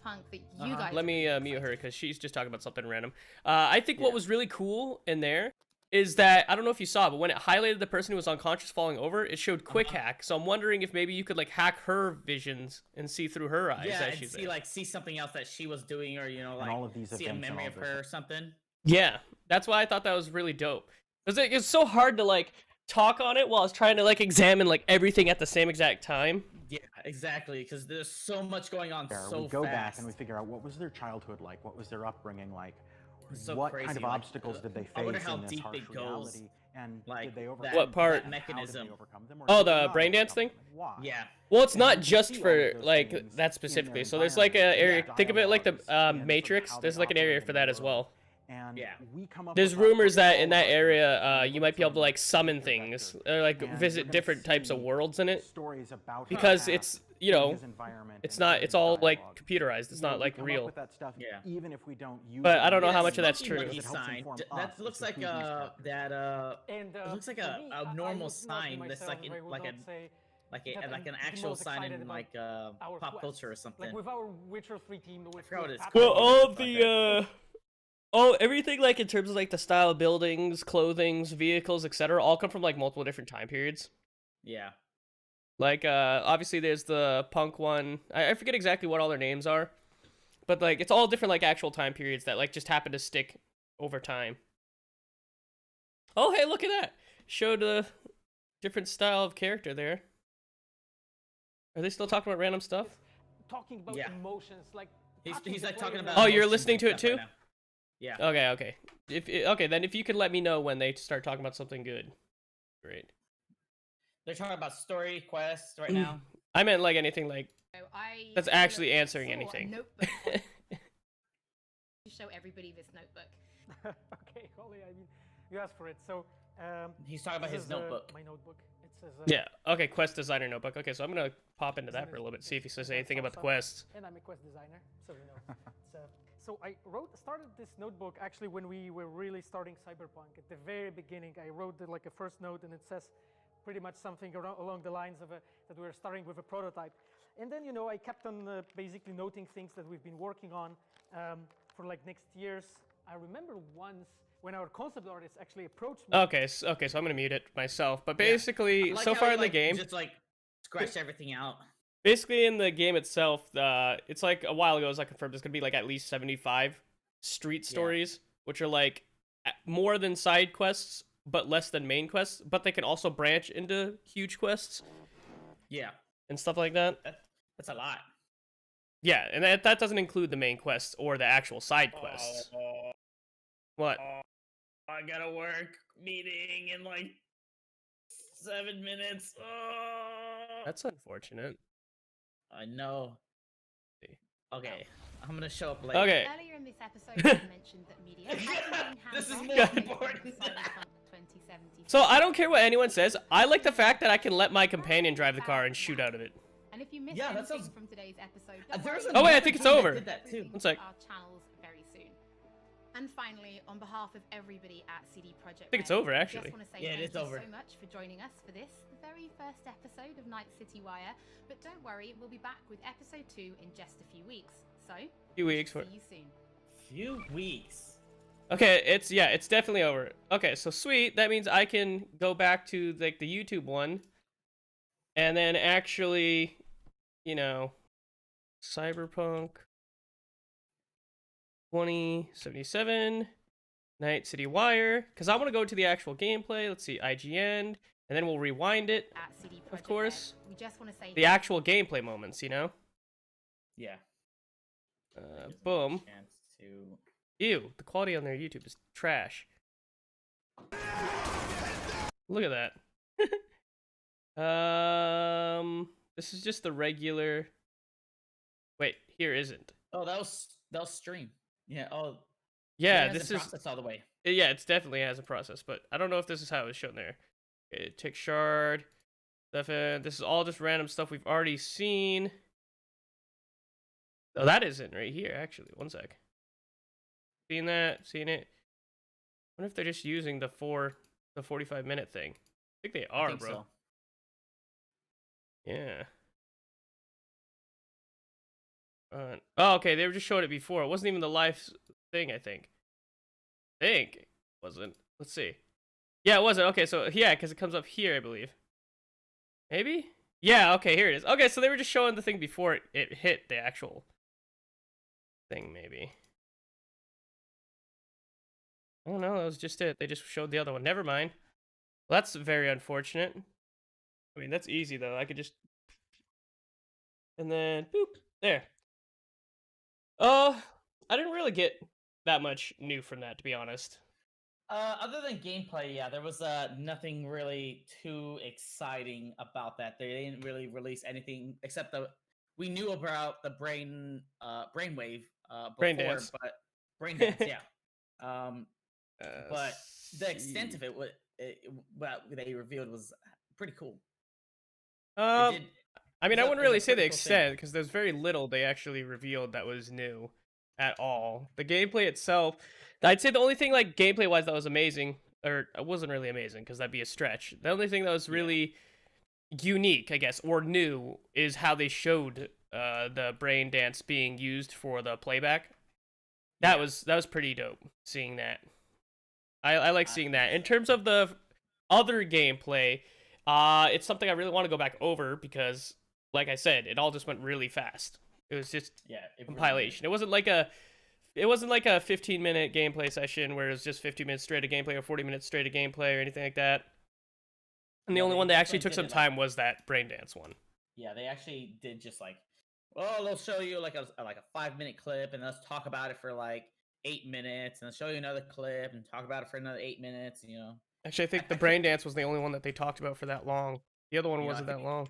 That Let me mute her because she's just talking about something random. I think what was really cool in there is that, I don't know if you saw, but when it highlighted the person who was unconscious falling over, it showed quick hack. So I'm wondering if maybe you could like hack her visions and see through her eyes. Yeah, as and she's see like see something else that she was doing, or you know, like all of these see a memory of her or something. Yeah, that's why I thought that was really dope. Because it's so hard to like talk on it while I was trying to like examine like everything at the same exact time. Yeah, exactly. Because there's so much going on so fast. We go back and we figure out what was their childhood like, what was their upbringing like, so what crazy. kind of obstacles did they face I wonder how in this deep harsh it goes. reality, and like did they overcome what part? That mechanism. Oh, the braindance thing? Yeah. Well, it's not just for like that specifically. So there's like an area. Think of it like the Matrix. There's like an area for that as well. And we come up there's rumors that in that area, you might be able to like summon things, or like visit different types of worlds in it. Because it's, you know, it's not. It's all like computerized. It's not like real. Yeah. Even if we don't use but I don't know how much of that's true. That looks like it looks like a normal sign that's like like an actual sign in like pop culture or something. Like with our Witcher 3 team, I forgot what it's called. Well, all of the everything like in terms of like the style of buildings, clothings, vehicles, etc. all come from like multiple different time periods. Yeah. Like obviously there's the punk one. I forget exactly what all their names are, but like it's all different like actual time periods that like just happen to stick over time. Oh hey, look at that! Showed a different style of character there. Are they still talking about random stuff? Talking about emotions, like he's like talking about. Oh, you're listening to it too? Right yeah. Okay. Then if you could let me know when they start talking about something good, great. They're talking about story quests right now. I meant like anything like that's actually answering anything. Notebook. Show everybody this notebook. Okay, Holly. I mean, you asked for it, so. He's talking about his notebook. My notebook. It says. Yeah. Okay. Quest designer notebook. Okay, so I'm gonna pop into that for a little bit. See if he says anything about the quests. And I'm a quest designer, so you know. So I started this notebook actually when we were really starting Cyberpunk. At the very beginning, I wrote like a first note, and it says pretty much something along the lines of that we were starting with a prototype. And then, you know, I kept on basically noting things that we've been working on for like next years. I remember once when our concept artist actually approached me. Okay, so I'm gonna mute it myself. But basically, like so far in the game, just like scratch everything out. Basically, in the game itself, it's like a while ago, as I confirmed, there's gonna be like at least 75 street stories, which are like more than side quests, but less than main quests. But they can also branch into huge quests. Yeah. And stuff like that. That's a lot. Yeah, and that doesn't include the main quests or the actual side quests. What? I got a work meeting in like 7 minutes. That's unfortunate. I know. Okay, I'm gonna show up late. Okay. Earlier in this episode, you mentioned that media this is more important. So I don't care what anyone says. I like the fact that I can let my companion drive the car and shoot out of it. And if you missed that sounds from today's episode, oh wait, I think it's over. That too. One sec. Our channels very soon. And finally, on behalf of everybody at CD Projekt I think it's Red, over, actually. I just want to say Yeah, it thank is you over. so much for joining us for this very first episode of Night City Wire. But don't worry, we'll be back with episode 2 in just a few weeks. So, Few weeks. see you soon. Few weeks. Okay, it's definitely over. Okay, so sweet. That means I can go back to like the YouTube one, and then actually, you know, Cyberpunk 2077, Night City Wire, because I want to go to the actual gameplay. Let's see, IGN, and then we'll rewind it. At CD Projekt Of course, Red, we just want to say the actual gameplay moments, you know. Yeah. Boom. Chance to... Ew, the quality on their YouTube is trash. Look at that. This is just the regular. Wait, here isn't. Oh, that was stream. Yeah. Oh. Yeah, it this is process all the way. Yeah, it's definitely has a process, but I don't know if this is how it's shown there. Okay, tick shard. Stuff. This is all just random stuff we've already seen. Oh, that isn't right here, actually. One sec. Seen that? Seen it? I wonder if they're just using the 45-minute thing. I think they are, bro. So. Yeah. Oh, okay. They were just showing it before. It wasn't even the live thing, I think. It wasn't. Let's see. Yeah, it wasn't. Okay, so yeah, because it comes up here, I believe. Maybe? Yeah, okay, here it is. Okay, so they were just showing the thing before it hit the actual thing, maybe. Oh no, that was just it. They just showed the other one. Never mind. Well, that's very unfortunate. I mean, that's easy though. I could just... And then, boop, there. I didn't really get that much new from that, to be honest. Other than gameplay, yeah, there was nothing really too exciting about that. They didn't really release anything except we knew about the brainwave before, Brain dance. but brain dance, yeah. But the extent of it, what they revealed was pretty cool. I mean, I wouldn't really say the pretty cool extent, because there's very little they actually revealed that was new at all. The gameplay itself, I'd say the only thing, like, gameplay-wise that was amazing, or it wasn't really amazing, because that'd be a stretch. The only thing that was really unique, I guess, or new, is how they showed the brain dance being used for the playback. That was pretty dope, seeing that. I like seeing that. In terms of the other gameplay, it's something I really want to go back over, because, like I said, it all just went really fast. It was just compilation. It wasn't like a 15-minute gameplay session where it was just 15 minutes straight of gameplay or 40 minutes straight of gameplay or anything like that. And the only one that actually took some time was that brain dance one. Yeah, they actually did just like, well, they'll show you like a 5-minute clip and let's talk about it for like 8 minutes, and they'll show you another clip and talk about it for another 8 minutes. You know. Actually, I think the brain dance was the only one that they talked about for that long. The other one wasn't that long.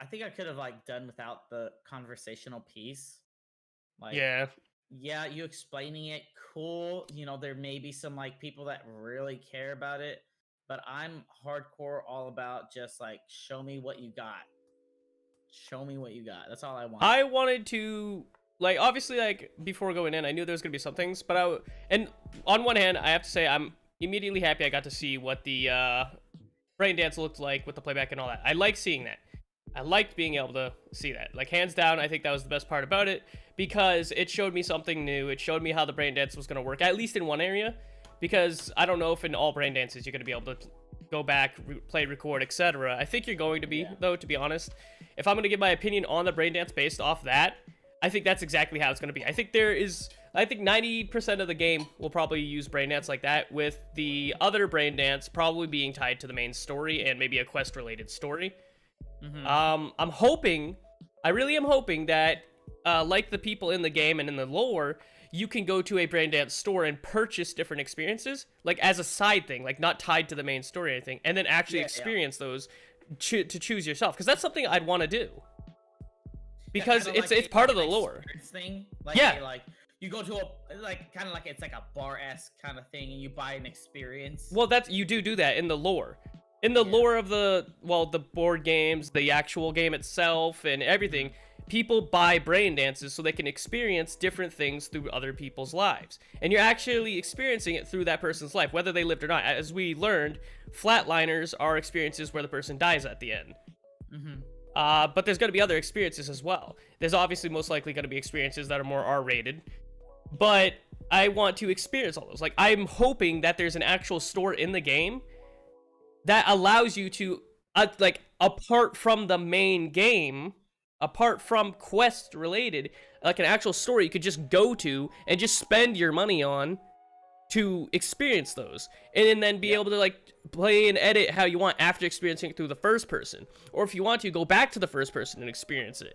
I think I could have like done without the conversational piece. Like, yeah, you explaining it, cool. You know, there may be some like people that really care about it, but I'm hardcore all about just like show me what you got. Show me what you got. That's all I want. I wanted to, like, obviously, like, before going in, I knew there was gonna be some things, but and on one hand, I have to say I'm immediately happy I got to see what the brain dance looked like with the playback and all that. I like seeing that. I liked being able to see that. Like, hands down, I think that was the best part about it, because it showed me something new. It showed me how the brain dance was going to work, at least in one area, because I don't know if in all brain dances you're going to be able to go back, play, record, etc. I think you're going to be, though, to be honest. If I'm going to give my opinion on the brain dance based off that, I think that's exactly how it's going to be. I think 90% of the game will probably use brain dance like that, with the other brain dance probably being tied to the main story and maybe a quest-related story. Mm-hmm. I really am hoping that, like the people in the game and in the lore, you can go to a brain dance store and purchase different experiences, like as a side thing, like not tied to the main story or anything, and then actually experience those to choose yourself, because that's something I'd want to do. Because it's part of the lore. Thing. Like, like you go to a kind of like it's like a bar-esque kind of thing, and you buy an experience. Well, you do that in the lore. In the lore of the board games, the actual game itself, and everything, people buy brain dances so they can experience different things through other people's lives. And you're actually experiencing it through that person's life, whether they lived or not. As we learned, flatliners are experiences where the person dies at the end. But there's going to be other experiences as well. There's obviously most likely going to be experiences that are more R-rated. But I want to experience all those. Like, I'm hoping that there's an actual store in the game that allows you to, like, apart from the main game, apart from quest related, like an actual store you could just go to and just spend your money on to experience those. And then be able to, like, play and edit how you want after experiencing it through the first person. Or if you want to, go back to the first person and experience it.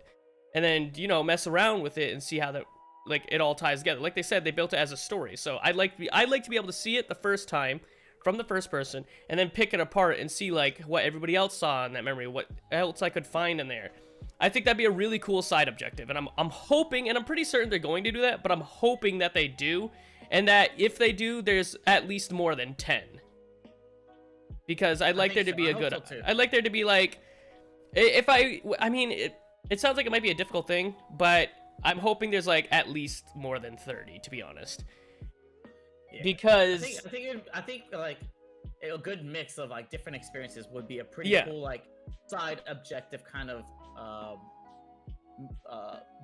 And then, you know, mess around with it and see how that, like, it all ties together. Like they said, they built it as a story. So I'd like to be able to see it the first time from the first person and then pick it apart and see, like, what everybody else saw in that memory, what else I could find in there. I think that'd be a really cool side objective, and I'm hoping, and I'm pretty certain they're going to do that, but I'm hoping that they do, and that if they do, there's at least more than 10. Because I'd like there to be a good, I'd like there to be, like, I mean, it sounds like it might be a difficult thing, but I'm hoping there's, like, at least more than 30, to be honest. Yeah. Because I think like a good mix of, like, different experiences would be a pretty cool, like, side objective kind of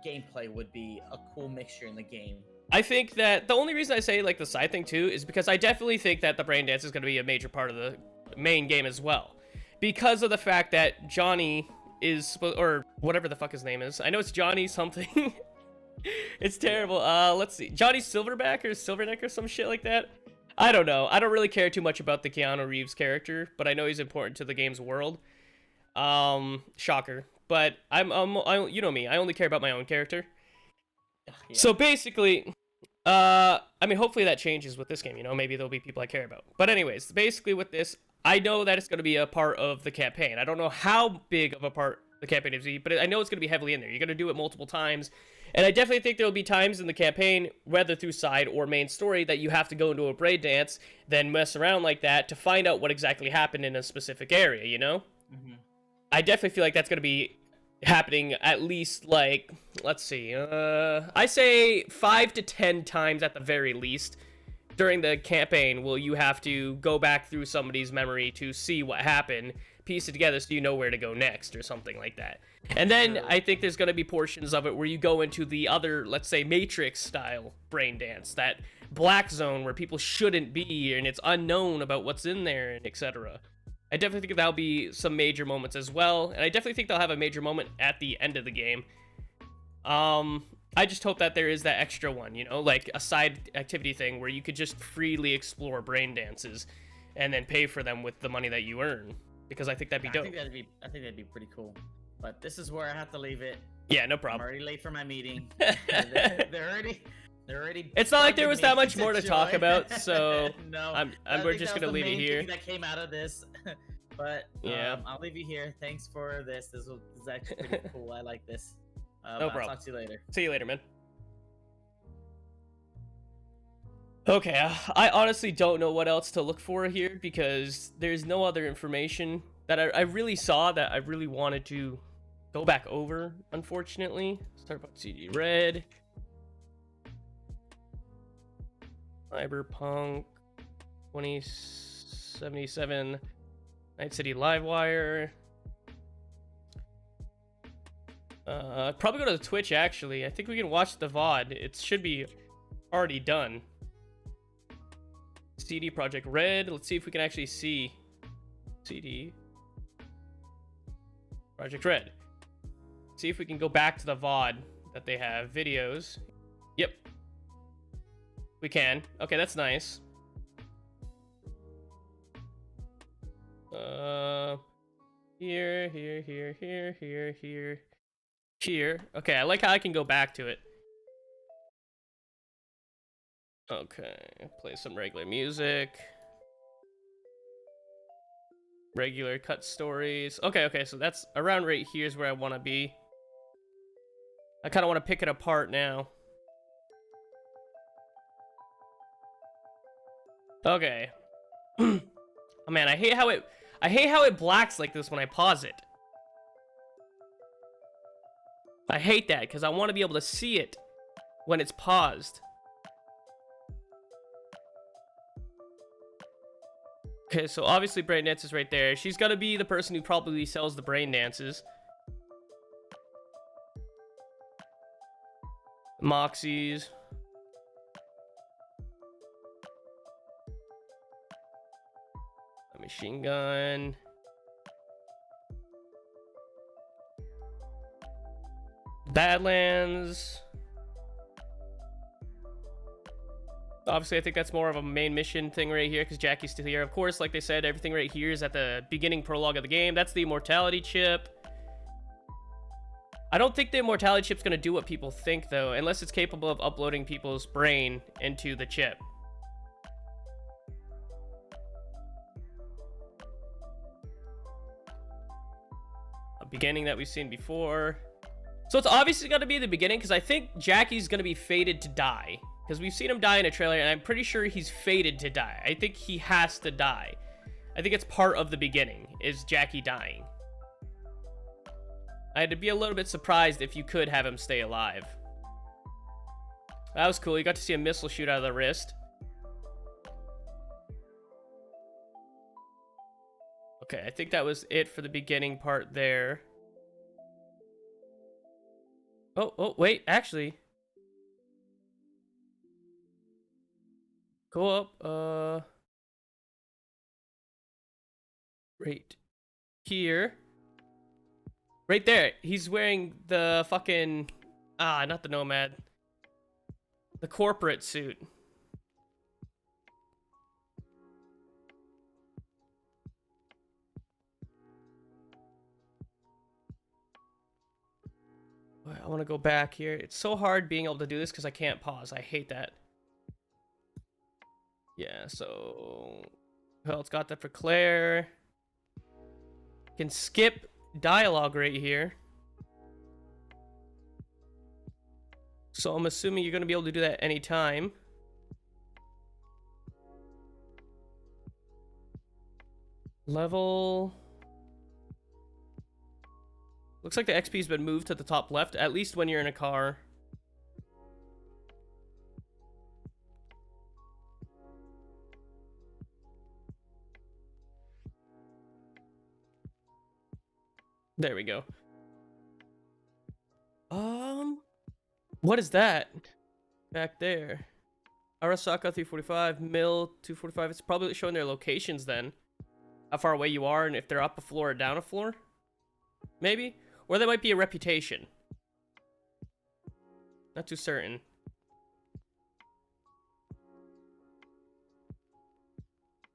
gameplay would be a cool mixture in the game. I think that the only reason I say, like, the side thing too is because I definitely think that the brain dance is going to be a major part of the main game as well, because of the fact that Johnny is, or whatever the fuck his name is. I know it's Johnny something. It's terrible. Let's see, Johnny Silverback or Silverneck or some shit like that. I don't know. I don't really care too much about the Keanu Reeves character, but I know he's important to the game's world. Shocker. But I you know me, I only care about my own character. Yeah. So basically, I mean, hopefully that changes with this game, you know, maybe there'll be people I care about. But anyways, basically with this, I know that it's going to be a part of the campaign. I don't know how big of a part the campaign is, but I know it's going to be heavily in there. You're going to do it multiple times. And I definitely think there'll be times in the campaign, whether through side or main story, that you have to go into a brain dance, then mess around like that to find out what exactly happened in a specific area, you know? I definitely feel like that's going to be happening at least, like, let's see, I say 5 to 10 times at the very least during the campaign will you have to go back through somebody's memory to see what happened, piece it together so you know where to go next or something like that. And then I think there's going to be portions of it where you go into the other, let's say, Matrix style brain dance, that black zone where people shouldn't be and it's unknown about what's in there and etc. I definitely think that'll be some major moments as well, and I definitely think they'll have a major moment at the end of the game. I just hope that there is that extra one, you know, like a side activity thing where you could just freely explore brain dances and then pay for them with the money that you earn, because I think that'd be dope. I think that'd be pretty cool. But this is where I have to leave it. Yeah, no problem. I'm already late for my meeting. They're already. It's not like there was that much more to talk about, so no, we're just gonna leave it here. That came out of this, but yeah, I'll leave you here. Thanks for this. This is actually pretty cool. I like this. No problem. I'll talk to you later. See you later, man. Okay, I honestly don't know what else to look for here because there's no other information that I really saw that I really wanted to go back over, unfortunately. Starbucks CD Red. Cyberpunk 2077. Night City Livewire. Probably go to the Twitch, actually. I think we can watch the VOD. It should be already done. CD Projekt Red. Let's see if we can actually see CD Projekt Red. See if we can go back to the VOD that they have. Videos. Yep. We can. Okay, that's nice. Here. Okay, I like how I can go back to it. Okay, play some regular music. Regular cut stories. Okay, so that's around right here is where I want to be. I kind of want to pick it apart now. Okay. Oh man, I hate how it blacks like this when I pause it. I hate that because I want to be able to see it when it's paused. Okay, so obviously Braindance is right there. She's gonna be the person who probably sells the Braindances. Moxies. A machine gun. Badlands. Obviously, I think that's more of a main mission thing right here because Jackie's still here. Of course, like they said, everything right here is at the beginning prologue of the game. That's the immortality chip. I don't think the immortality chip's going to do what people think, though, unless it's capable of uploading people's brain into the chip. A beginning that we've seen before. So it's obviously going to be the beginning because I think Jackie's going to be fated to die. Because we've seen him die in a trailer, and I'm pretty sure he's fated to die. I think he has to die. I think it's part of the beginning, is Jackie dying. I had to be a little bit surprised if you could have him stay alive. That was cool. You got to see a missile shoot out of the wrist. Okay, I think that was it for the beginning part there. Oh, wait, actually. Go up, right here. Right there. He's wearing the fucking, not the Nomad. The corporate suit. I want to go back here. It's so hard being able to do this because I can't pause. I hate that. Yeah, so... Well, it's got that for Claire. Can skip dialogue right here. So I'm assuming you're going to be able to do that anytime. Level... Looks like the XP's been moved to the top left, at least when you're in a car. There we go. What is that? Back there. Arasaka 345, Mill 245. It's probably showing their locations then. How far away you are and if they're up a floor or down a floor. Maybe? Or that might be a reputation. Not too certain.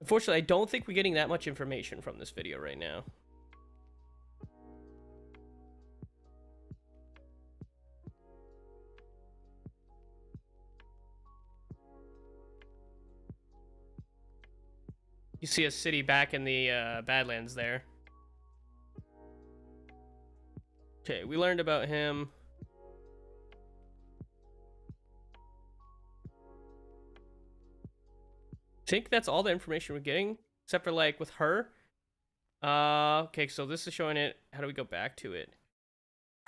Unfortunately, I don't think we're getting that much information from this video right now. You see a city back in the Badlands there. Okay, we learned about him. I think that's all the information we're getting, except for like with her. Okay, so this is showing it. How do we go back to it?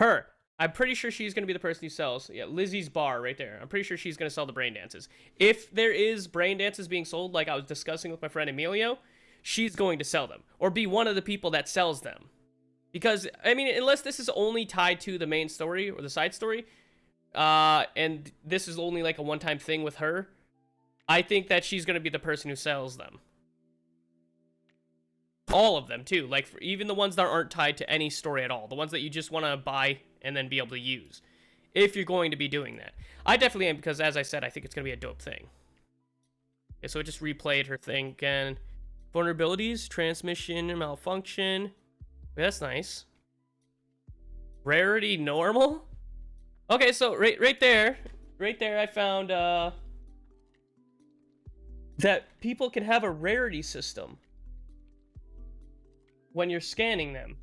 Her. I'm pretty sure she's going to be the person who sells. Yeah, Lizzie's bar right there. I'm pretty sure she's going to sell the brain dances. If there is brain dances being sold, like I was discussing with my friend Emilio, she's going to sell them. Or be one of the people that sells them. Because, I mean, unless this is only tied to the main story or the side story, and this is only like a one-time thing with her, I think that she's going to be the person who sells them. All of them, too. Like, even the ones that aren't tied to any story at all. The ones that you just want to buy and then be able to use. If you're going to be doing that. I definitely am, because as I said, I think it's going to be a dope thing. Okay, so it just replayed her thing again. Vulnerabilities, transmission, malfunction. That's nice. Rarity normal? Okay, so right there I found that people can have a rarity system when you're scanning them.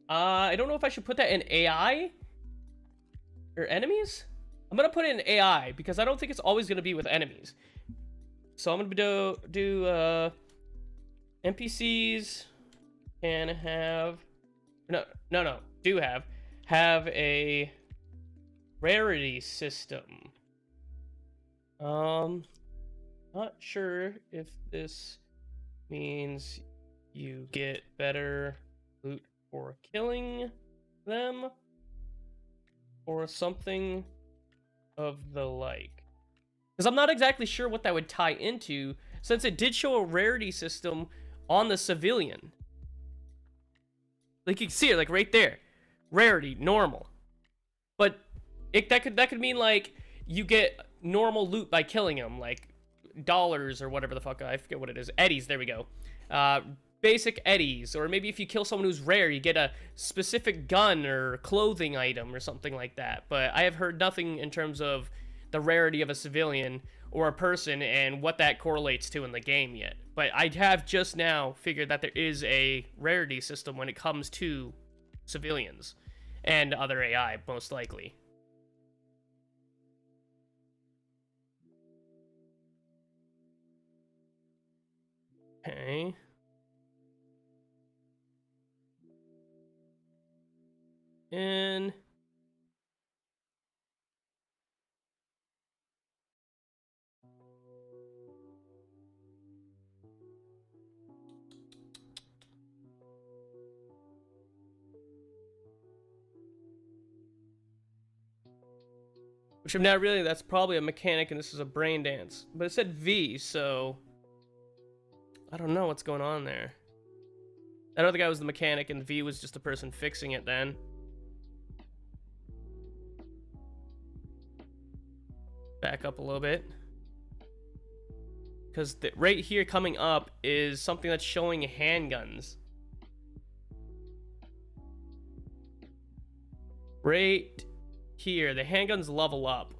I don't know if I should put that in AI or enemies. I'm gonna put it in AI because I don't think it's always gonna be with enemies. So I'm gonna do NPCs can have do have have a rarity system. Not sure if this means you get better loot for killing them or something of the like. Because I'm not exactly sure what that would tie into, since it did show a rarity system on the civilian. Like, you can see it, like, right there. Rarity, normal. But that could mean, like, you get normal loot by killing him, like dollars or whatever the fuck, I forget what it is. Eddies, there we go. Basic eddies, or maybe if you kill someone who's rare, you get a specific gun or clothing item or something like that. But I have heard nothing in terms of the rarity of a civilian or a person and what that correlates to in the game yet. But I have just now figured that there is a rarity system when it comes to civilians and other AI, most likely. Okay. And which I'm not really, that's probably a mechanic and this is a brain dance. But it said V, so I don't know what's going on there. That other guy was the mechanic and V was just the person fixing it then. Back up a little bit. Because right here coming up is something that's showing handguns. Right here, the handguns level up.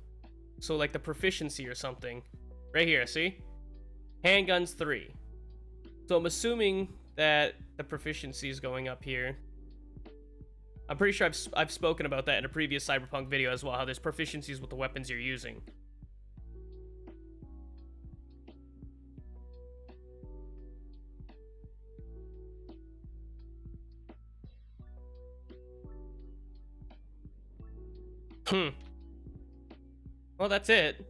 So like the proficiency or something. Right here, see? Handguns 3. So I'm assuming that the proficiency is going up here. I'm pretty sure I've spoken about that in a previous Cyberpunk video as well, how there's proficiencies with the weapons you're using. Well, that's it.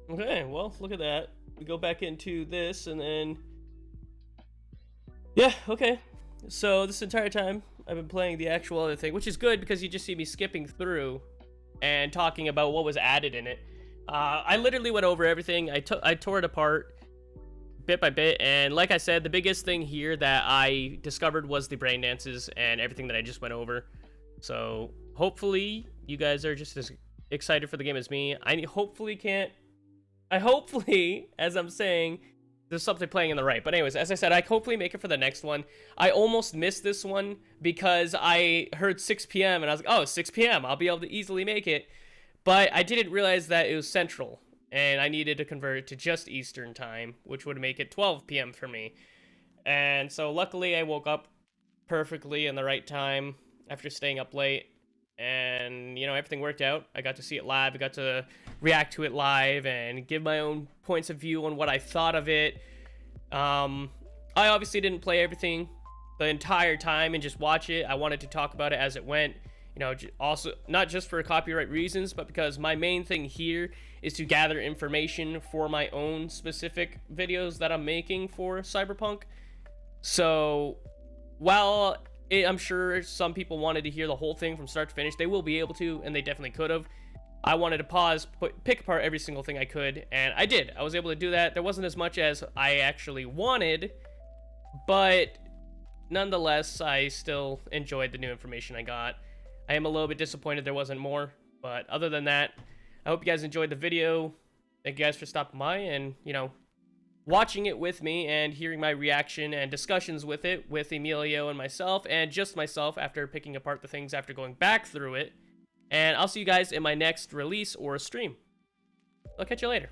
Okay, well, look at that. We go back into this and then... Yeah, okay. So this entire time, I've been playing the actual other thing, which is good because you just see me skipping through and talking about what was added in it. I literally went over everything. I tore it apart bit by bit, and like I said, the biggest thing here that I discovered was the brain dances and everything that I just went over. So hopefully you guys are just as excited for the game as me. I hopefully, as I'm saying, there's something playing in the right. But anyways, as I said, I hopefully make it for the next one. I almost missed this one because I heard 6 p.m. and I was like, oh, 6 p.m. I'll be able to easily make it. But I didn't realize that it was Central, and I needed to convert it to just Eastern time, which would make it 12 p.m. for me. And so luckily I woke up perfectly in the right time after staying up late, and you know, everything worked out. I got to see it live, I got to react to it live and give my own points of view on what I thought of it. I obviously didn't play everything the entire time and just watch it. I wanted to talk about it as it went. You know, also not just for copyright reasons, but because my main thing here is to gather information for my own specific videos that I'm making for Cyberpunk. So while I'm sure some people wanted to hear the whole thing from start to finish, they will be able to, and they definitely could have. I wanted to pause, pick apart every single thing I could, and I did. I was able to do that. There wasn't as much as I actually wanted, but nonetheless, I still enjoyed the new information I got. I am a little bit disappointed there wasn't more, but other than that, I hope you guys enjoyed the video. Thank you guys for stopping by and, you know, watching it with me and hearing my reaction and discussions with it with Emilio and myself, and just myself after picking apart the things after going back through it. And I'll see you guys in my next release or stream. I'll catch you later.